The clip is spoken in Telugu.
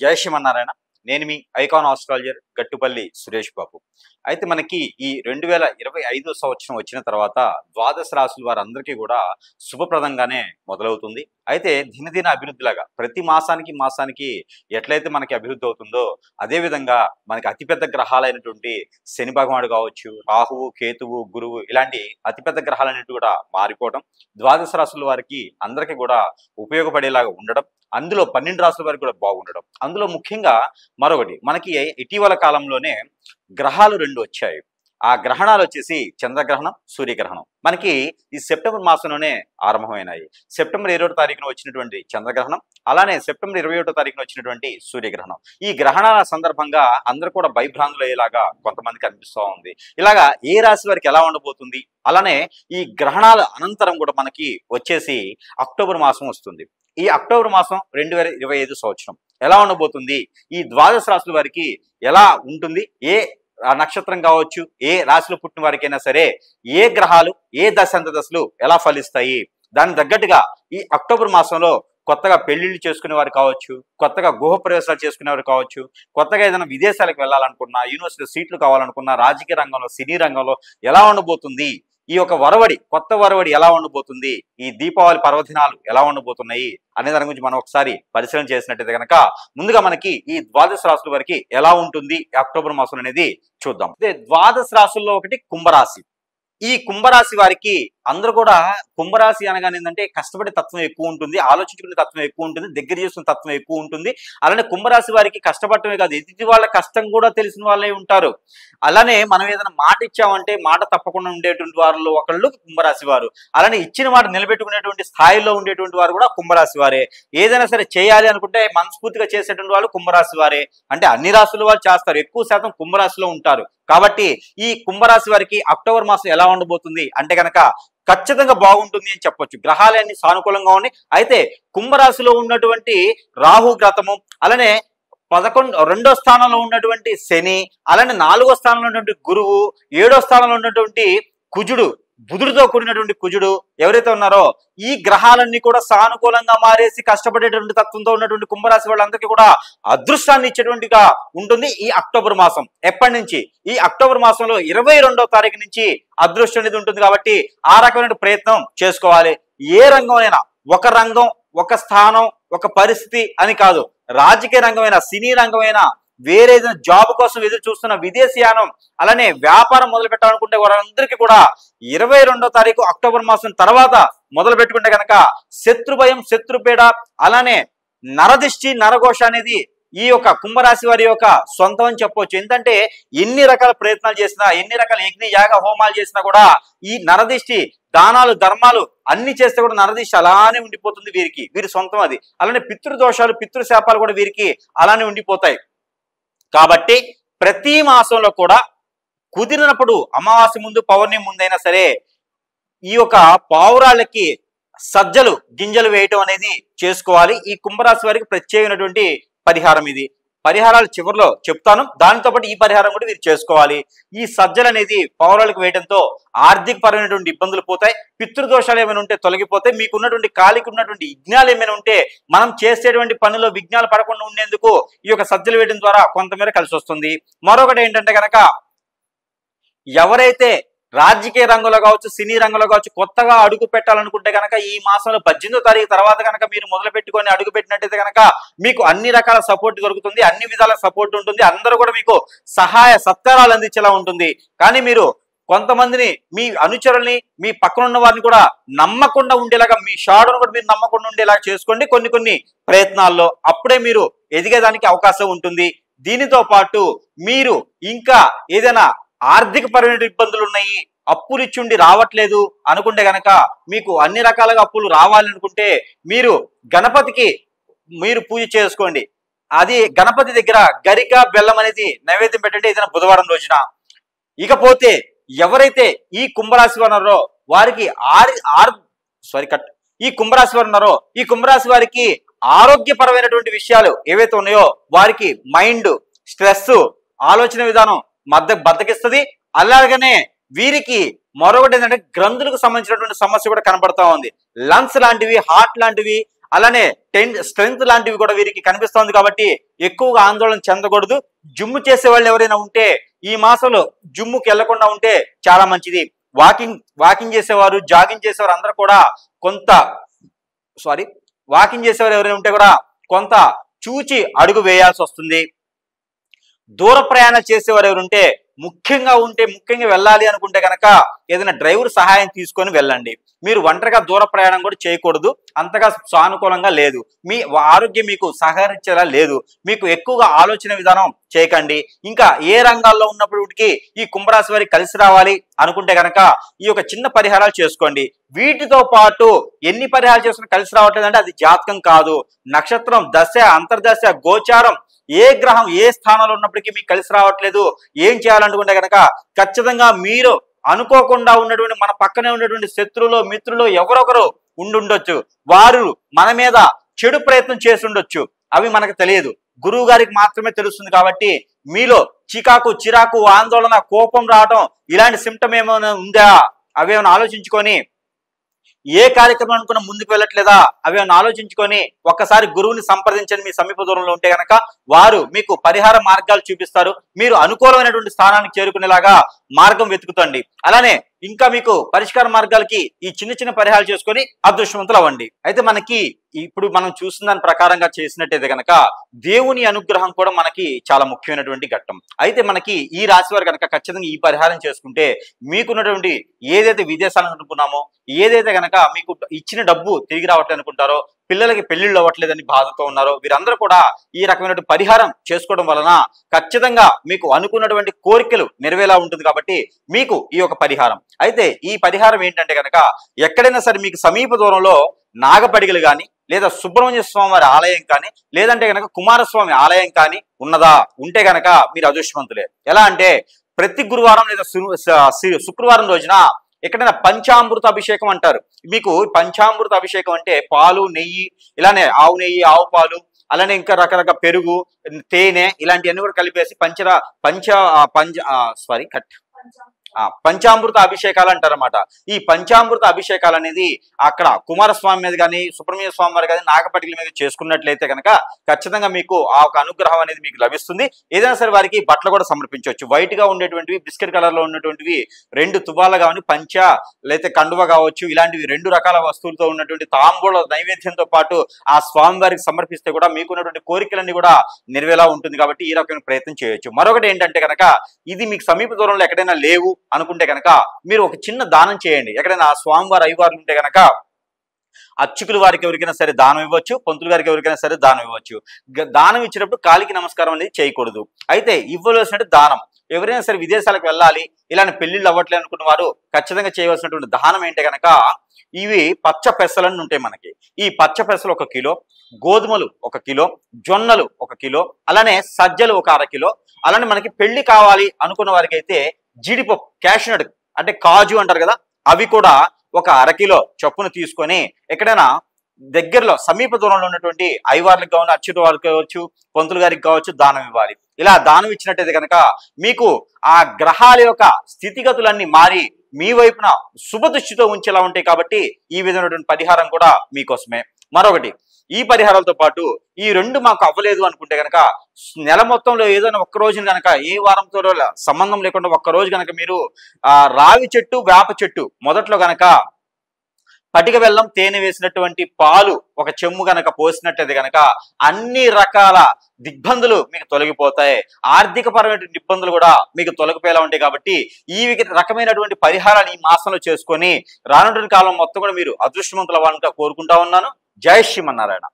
జై శ్రీమన్నారాయణ. నేను మీ ఐకాన్ ఆస్ట్రాలజర్ గట్టుపల్లి సురేష్ బాబు. అయితే మనకి ఈ 2025 సంవత్సరం వచ్చిన తర్వాత ద్వాదశ రాశుల వారందరికీ కూడా శుభప్రదంగానే మొదలవుతుంది. అయితే దినదిన అభివృద్ధిలాగా ప్రతి మాసానికి ఎట్లయితే మనకి అభివృద్ధి అవుతుందో అదేవిధంగా మనకి అతిపెద్ద గ్రహాలైనటువంటి శని భగవానుడు కావచ్చు, రాహువు, కేతువు, గురువు ఇలాంటి అతిపెద్ద గ్రహాలన్నిటి కూడా మారిపోవడం, ద్వాదశ రాశుల వారికి అందరికీ కూడా ఉపయోగపడేలాగా ఉండడం, అందులో 12 రాశుల వారికి కూడా బాగుండడం. అందులో ముఖ్యంగా మరొకటి మనకి ఇటీవల కాలంలోనే గ్రహాలు 2 వచ్చాయి. ఆ గ్రహణాలు వచ్చేసి చంద్రగ్రహణం, సూర్యగ్రహణం మనకి ఈ సెప్టెంబర్ మాసంలోనే ఆరంభమైనాయి. సెప్టెంబర్ 20వ తారీఖున వచ్చినటువంటి చంద్రగ్రహణం, అలానే సెప్టెంబర్ 21వ తారీఖున వచ్చినటువంటి సూర్యగ్రహణం. ఈ గ్రహణాల సందర్భంగా అందరూ కూడా భయభ్రాంతులు అయ్యేలాగా కొంతమందికి అనిపిస్తూ ఉంది. ఇలాగా ఏ రాశి వారికి ఎలా ఉండబోతుంది, అలానే ఈ గ్రహణాల అనంతరం కూడా మనకి వచ్చేసి అక్టోబర్ మాసం వస్తుంది. ఈ అక్టోబర్ మాసం 2025 సంవత్సరం ఎలా ఉండబోతుంది, ఈ ద్వాదశ రాశుల వారికి ఎలా ఉంటుంది, ఏ నక్షత్రం కావచ్చు, ఏ రాశిలో పుట్టిన వారికైనా సరే ఏ గ్రహాలు ఏ దశలు ఎలా ఫలిస్తాయి, దానికి తగ్గట్టుగా ఈ అక్టోబర్ మాసంలో కొత్తగా పెళ్లిళ్ళు చేసుకునే వారు కావచ్చు, కొత్తగా గృహప్రవేశాలు చేసుకునేవారు కావచ్చు, కొత్తగా ఏదైనా విదేశాలకు వెళ్ళాలనుకున్నా, యూనివర్సిటీ సీట్లు కావాలనుకున్నా, రాజకీయ రంగంలో, సినీ రంగంలో ఎలా ఉండబోతుంది, ఈ యొక్క కొత్త వరవడి ఎలా ఉండబోతుంది, ఈ దీపావళి పర్వదినాలు ఎలా ఉండబోతున్నాయి అనే దాని గురించి మనం ఒకసారి పరిశీలన చేసినట్టయితే కనుక ముందుగా మనకి ఈ ద్వాదశ రాశుల వారికి ఎలా ఉంటుంది అక్టోబర్ మాసం అనేది చూద్దాం. అదే ద్వాదశ రాశుల్లో ఒకటి కుంభరాశి. ఈ కుంభరాశి వారికి అందరూ కూడా కుంభరాశి అనగానే ఏంటంటే కష్టపడే తత్వం ఎక్కువ ఉంటుంది, ఆలోచించుకునే తత్వం ఎక్కువ ఉంటుంది, దగ్గర చేసుకునే తత్వం ఎక్కువ ఉంటుంది. అలానే కుంభరాశి వారికి కష్టపడటమే కాదు, ఎదుటి వాళ్ళ కష్టం కూడా తెలిసిన వాళ్ళే ఉంటారు. అలానే మనం ఏదైనా మాట ఇచ్చామంటే మాట తప్పకుండా ఉండేటువంటి వారిలో ఒకళ్ళు కుంభరాశి వారు. అలానే ఇచ్చిన మాట నిలబెట్టుకునేటువంటి స్థాయిలో ఉండేటువంటి వారు కూడా కుంభరాశి వారే. ఏదైనా సరే చేయాలి అనుకుంటే మనస్ఫూర్తిగా చేసేటువంటి వాళ్ళు కుంభరాశి వారే. అంటే అన్ని రాశుల వారు చేస్తారు, ఎక్కువ శాతం కుంభరాశిలో ఉంటారు. కాబట్టి ఈ కుంభరాశి వారికి అక్టోబర్ మాసం ఎలా ఉండబోతుంది అంటే కనుక ఖచ్చితంగా బాగుంటుంది అని చెప్పొచ్చు. గ్రహాలన్నీ సానుకూలంగా ఉన్నాయి. అయితే కుంభరాశిలో ఉన్నటువంటి రాహు గ్రతము, అలానే 2వ స్థానంలో ఉన్నటువంటి శని, అలానే 4వ స్థానంలో ఉన్నటువంటి గురువు, 7వ స్థానంలో ఉన్నటువంటి కుజుడు, బుధుడితో కూడినటువంటి కుజుడు ఎవరైతే ఉన్నారో ఈ గ్రహాలన్నీ కూడా సానుకూలంగా మారేసి కష్టపడేటువంటి తత్వంతో ఉన్నటువంటి కుంభరాశి వాళ్ళందరికీ కూడా అదృష్టాన్ని ఇచ్చేటువంటిగా ఉంటుంది ఈ అక్టోబర్ మాసం. ఎప్పటి నుంచి? ఈ అక్టోబర్ మాసంలో 22వ తారీఖు నుంచి అదృష్టం అనేది ఉంటుంది. కాబట్టి ఆ రకమైన ప్రయత్నం చేసుకోవాలి. ఏ రంగమైనా, ఒక రంగం, ఒక స్థానం, ఒక పరిస్థితి అని కాదు, రాజకీయ రంగమైనా, సినీ రంగమైనా, వేరే ఏదైనా జాబ్ కోసం ఎదురు చూస్తున్న, విదేశీయానం, అలానే వ్యాపారం మొదలు పెట్టాలనుకుంటే వారందరికీ కూడా 22వ తారీఖు అక్టోబర్ మాసం తర్వాత మొదలు పెట్టుకుంటే కనుక శత్రు భయం, శత్రుపీడ, అలానే నరదిష్టి, నరఘోష అనేది ఈ యొక్క కుంభరాశి వారి యొక్క సొంతం అని చెప్పవచ్చు. ఎందుకంటే ఎన్ని రకాల ప్రయత్నాలు చేసినా, ఎన్ని రకాల యజ్ఞ యాగ హోమాలు చేసినా కూడా ఈ నరదిష్టి, దానాలు, ధర్మాలు అన్ని చేస్తే కూడా నరదిష్టి అలానే ఉండిపోతుంది వీరికి, వీరి సొంతం అది. అలానే పితృదోషాలు, పితృశాపాలు కూడా వీరికి అలానే ఉండిపోతాయి. కాబట్టి ప్రతి మాసంలో కూడా కుదిరినప్పుడు అమావాస్య ముందు, పౌర్ణమి ముందైనా సరే ఈ యొక్క పావురాళ్ళకి సజ్జలు గింజలు వేయటం అనేది చేసుకోవాలి. ఈ కుంభరాశి వారికి ప్రత్యేకమైనటువంటి పరిహారం ఇది. పరిహారాలు చివరిలో చెప్తాను, దానితో పాటు ఈ పరిహారం కూడా మీరు చేసుకోవాలి. ఈ సజ్జలు అనేది పౌరాలకు వేయడంతో ఆర్థిక పరమైనటువంటి ఇబ్బందులు పోతాయి, పితృదోషాలు ఏమైనా ఉంటే తొలగిపోతాయి, మీకు ఉన్నటువంటి కాలికి ఉన్నటువంటి విఘ్నాలు ఏమైనా ఉంటే మనం చేసేటువంటి పనిలో విఘ్నాలు పడకుండా ఉండేందుకు ఈ యొక్క సజ్జలు వేయడం ద్వారా కొంతమేర కలిసి వస్తుంది. మరొకటి ఏంటంటే కనుక ఎవరైతే రాజకీయ రంగంలో కావచ్చు, సినీ రంగంలో కావచ్చు కొత్తగా అడుగు పెట్టాలనుకుంటే కనుక ఈ మాసంలో 18వ తారీఖు తర్వాత కనుక మీరు మొదలు పెట్టుకొని అడుగు పెట్టినట్టయితే కనుక మీకు అన్ని రకాల సపోర్ట్ దొరుకుతుంది, అన్ని విధాల సపోర్ట్ ఉంటుంది, అందరూ కూడా మీకు సహాయ సత్కారాలు అందించేలా ఉంటుంది. కానీ మీరు కొంతమందిని, మీ అనుచరుల్ని, మీ పక్కన ఉన్న వారిని కూడా నమ్మకుండా ఉండేలాగా, మీ షాడోను కూడా మీరు నమ్మకుండా ఉండేలాగా చేసుకోండి కొన్ని ప్రయత్నాల్లో. అప్పుడే మీరు ఎదిగేదానికి అవకాశం ఉంటుంది. దీనితో పాటు మీరు ఇంకా ఏదైనా ఆర్థిక పరమైన ఇబ్బందులు ఉన్నాయి, అప్పులు ఇచ్చుండి రావట్లేదు అనుకుంటే గనక, మీకు అన్ని రకాలుగా అప్పులు రావాలనుకుంటే మీరు గణపతికి మీరు పూజ చేసుకోండి. అది గణపతి దగ్గర గరిక, బెల్లం అనేది నైవేద్యం పెట్టండి ఏదైనా బుధవారం రోజున. ఇకపోతే ఎవరైతే ఈ కుంభరాశి వారు ఉన్నారో వారికి ఈ కుంభరాశి వారికి ఆరోగ్యపరమైనటువంటి విషయాలు ఏవైతే ఉన్నాయో వారికి మైండ్ స్ట్రెస్, ఆలోచన విధానం బద్దకిస్తుంది. అలాగనే వీరికి మరొకటి ఏంటంటే గ్రంథులకు సంబంధించినటువంటి సమస్య కూడా కనబడతా ఉంది. లంగ్స్ లాంటివి, హార్ట్ లాంటివి, అలానే స్ట్రెంగ్త్ లాంటివి కూడా వీరికి కనిపిస్తోంది కాబట్టి ఎక్కువగా ఆందోళన చెందకూడదు. జిమ్ చేసే వాళ్ళు ఎవరైనా ఉంటే ఈ మాసంలో జిమ్కి వెళ్లకుండా ఉంటే చాలా మంచిది. వాకింగ్ చేసేవారు, జాగింగ్ చేసేవారు అందరూ కూడా వాకింగ్ చేసేవారు ఎవరైనా ఉంటే కూడా కొంత చూచి అడుగు వేయాల్సి వస్తుంది. దూర ప్రయాణాలు చేసేవారు ఎవరుంటే ముఖ్యంగా వెళ్ళాలి అనుకుంటే కనుక ఏదైనా డ్రైవర్ సహాయం తీసుకొని వెళ్ళండి. మీరు ఒంటరిగా దూర ప్రయాణం కూడా చేయకూడదు, అంతగా సానుకూలంగా లేదు. మీ ఆరోగ్యం మీకు సహకరించేలా లేదు. మీకు ఎక్కువగా ఆలోచన విధానం చేయకండి. ఇంకా ఏ రంగాల్లో ఉన్నప్పటికీ ఈ కుంభరాశి వారికి కలిసి రావాలి అనుకుంటే కనుక ఈ యొక్క చిన్న పరిహారాలు చేసుకోండి. వీటితో పాటు ఎన్ని పరిహారాలు చేసుకుని కలిసి రావట్లేదంటే అది జాతకం కాదు, నక్షత్రం, దశ, అంతర్దశ, గోచారం, ఏ గ్రహం ఏ స్థానంలో ఉన్నప్పటికీ మీకు కలిసి రావట్లేదు. ఏం చేయాలనుకుంటే కనుక ఖచ్చితంగా మీరు అనుకోకుండా ఉన్నటువంటి మన పక్కనే ఉన్నటువంటి శత్రువులు, మిత్రులు ఎవరొకరు ఉండుండొచ్చు. వారు మన మీద చెడు ప్రయత్నం చేసి ఉండొచ్చు, అవి మనకు తెలియదు, గురువు గారికి మాత్రమే తెలుస్తుంది. కాబట్టి మీలో చిరాకు, ఆందోళన, కోపం రావటం ఇలాంటి సిమ్టమ్ ఏమైనా ఉందా అవేమైనా ఆలోచించుకొని, ఏ కార్యక్రమం అనుకున్నా ముందుకు వెళ్ళట్లేదా అవేమైనా ఆలోచించుకొని ఒక్కసారి గురువుని సంప్రదించండి. మీ సమీప దూరంలో ఉంటే కనుక వారు మీకు పరిహార మార్గాలు చూపిస్తారు. మీరు అనుకూలమైనటువంటి స్థానానికి చేరుకునేలాగా మార్గం వెతుకుతండి. అలానే ఇంకా మీకు పరిష్కార మార్గాలకి ఈ చిన్న పరిహారాలు చేసుకొని అదృష్టవంతులు అవ్వండి. అయితే మనకి ఇప్పుడు మనం చూసిన దాని ప్రకారంగా చేసినట్టయితే కనుక దేవుని అనుగ్రహం కూడా మనకి చాలా ముఖ్యమైనటువంటి ఘట్టం. అయితే మనకి ఈ రాశి వారు కనుక ఖచ్చితంగా ఈ పరిహారం చేసుకుంటే మీకున్నటువంటి ఏదైతే విదేశాలను అనుకున్నామో, ఏదైతే కనుక మీకు ఇచ్చిన డబ్బు తిరిగి రావట్లేదు అనుకుంటారో, పిల్లలకి పెళ్లిళ్ళు అవ్వట్లేదని బాధతో ఉన్నారో, వీరందరూ కూడా ఈ రకమైన పరిహారం చేసుకోవడం వలన ఖచ్చితంగా మీకు అనుకున్నటువంటి కోరికలు నెరవేలా ఉంటుంది. కాబట్టి మీకు ఈ యొక్క పరిహారం, అయితే ఈ పరిహారం ఏంటంటే కనుక ఎక్కడైనా సరే మీకు సమీప దూరంలో నాగపడిగలు కానీ, లేదా సుబ్రహ్మణ్య స్వామి వారి ఆలయం కానీ, లేదంటే కనుక కుమారస్వామి ఆలయం కానీ ఉంటే కనుక మీరు అదృష్టవంతులే. ఎలా అంటే ప్రతి గురువారం లేదా శుక్రవారం రోజున ఎక్కడైనా పంచామృత అభిషేకం అంటారు. మీకు పంచామృత అభిషేకం అంటే పాలు, నెయ్యి, ఇలానే ఆవు నెయ్యి, ఆవు పాలు, అలానే ఇంకా రకరకాల పెరుగు, తేనె ఇలాంటివన్నీ కూడా కలిపేసి పంచామృత అభిషేకాలు అంటారన్నమాట. ఈ పంచామృత అభిషేకాలు అనేది అక్కడ కుమారస్వామి మీద కానీ, సుబ్రహ్మణ్య స్వామి వారి కానీ, నాగపటికల మీద చేసుకున్నట్లయితే కనుక ఖచ్చితంగా మీకు ఆ ఒక అనుగ్రహం అనేది మీకు లభిస్తుంది. ఏదైనా సరే వారికి బట్టలు కూడా సమర్పించవచ్చు. వైట్ గా ఉండేటువంటివి, బిస్కెట్ కలర్ లో ఉన్నటువంటివి 2 తువ్వాలు కావని, పంచ లేకపోతే కండువ కావచ్చు, ఇలాంటివి 2 రకాల వస్తువులతో ఉన్నటువంటి తాంబూల నైవేద్యంతో పాటు ఆ స్వామి వారికి సమర్పిస్తే కూడా మీకున్నటువంటి కోరికలన్నీ కూడా నెరవేలా ఉంటుంది. కాబట్టి ఈ రకమైన ప్రయత్నం చేయొచ్చు. మరొకటి ఏంటంటే కనుక ఇది మీకు సమీప దూరంలో ఎక్కడైనా లేవు అనుకుంటే కనుక మీరు ఒక చిన్న దానం చేయండి. ఎక్కడైనా స్వామివారు అయ్యవారు ఉంటే కనుక అర్చకుల వారికి ఎవరికైనా సరే దానం ఇవ్వచ్చు, పంతులు గారికి ఎవరికైనా సరే దానం ఇవ్వచ్చు. దానం ఇచ్చినప్పుడు కాలికి నమస్కారం అనేది చేయకూడదు. అయితే ఇవ్వవలసిన దానం ఎవరైనా సరే విదేశాలకు వెళ్ళాలి, ఇలాంటి పెళ్లిళ్ళు అవ్వట్లేదు అనుకున్న వారు ఖచ్చితంగా చేయవలసినటువంటి దానం ఏంటంటే కనుక ఇవి పచ్చ పెసలన్నీ ఉంటాయి మనకి. ఈ పచ్చ పెసలు 1 కిలో, గోధుమలు 1 కిలో, జొన్నలు 1 కిలో, అలానే సజ్జలు 1 అర కిలో, అలానే మనకి పెళ్లి కావాలి అనుకున్న వారికి అయితే జీడిపప్పు, క్యాష్నట్ అంటే కాజు అంటారు కదా, అవి కూడా 1 అర కిలో చొప్పున తీసుకొని ఎక్కడైనా దగ్గరలో సమీప దూరంలో ఉన్నటువంటి అయ్యవార్లకు కావచ్చు, అచ్యుత వారికి కావచ్చు, పంతులు గారికి కావచ్చు దానం ఇవ్వాలి. ఇలా దానం ఇచ్చినట్టయితే కనుక మీకు ఆ గ్రహాల యొక్క స్థితిగతులన్నీ మారి మీ వైపున శుభదృష్టితో ఉంచేలా ఉంటాయి. కాబట్టి ఈ విధమైనటువంటి పరిహారం కూడా మీకోసమే. మరొకటి, ఈ పరిహారాలతో పాటు ఈ 2 మాకు అవ్వలేదు అనుకుంటే కనుక నెల మొత్తంలో ఏదైనా ఒక్క రోజున కనుక ఏ వారంతో సంబంధం లేకుండా ఒక్క రోజు కనుక మీరు రావి చెట్టు, వేప చెట్టు మొదట్లో కనుక పటిక బెల్లం, తేనె వేసినటువంటి పాలు 1 చెంబు కనుక పోసినట్టయితే కనుక అన్ని రకాల దిగ్బందులు మీకు తొలగిపోతాయి. ఆర్థిక పరమైన ఇబ్బందులు కూడా మీకు తొలగిపోయేలా ఉంటాయి. కాబట్టి ఈ రకమైనటువంటి పరిహారాలు ఈ మాసంలో చేసుకొని రానున్న కాలం మొత్తం కూడా మీరు అదృష్టవంతులు అవ్వాలని కోరుకుంటా ఉన్నాను. జై శ్రీమన్నారాయణ.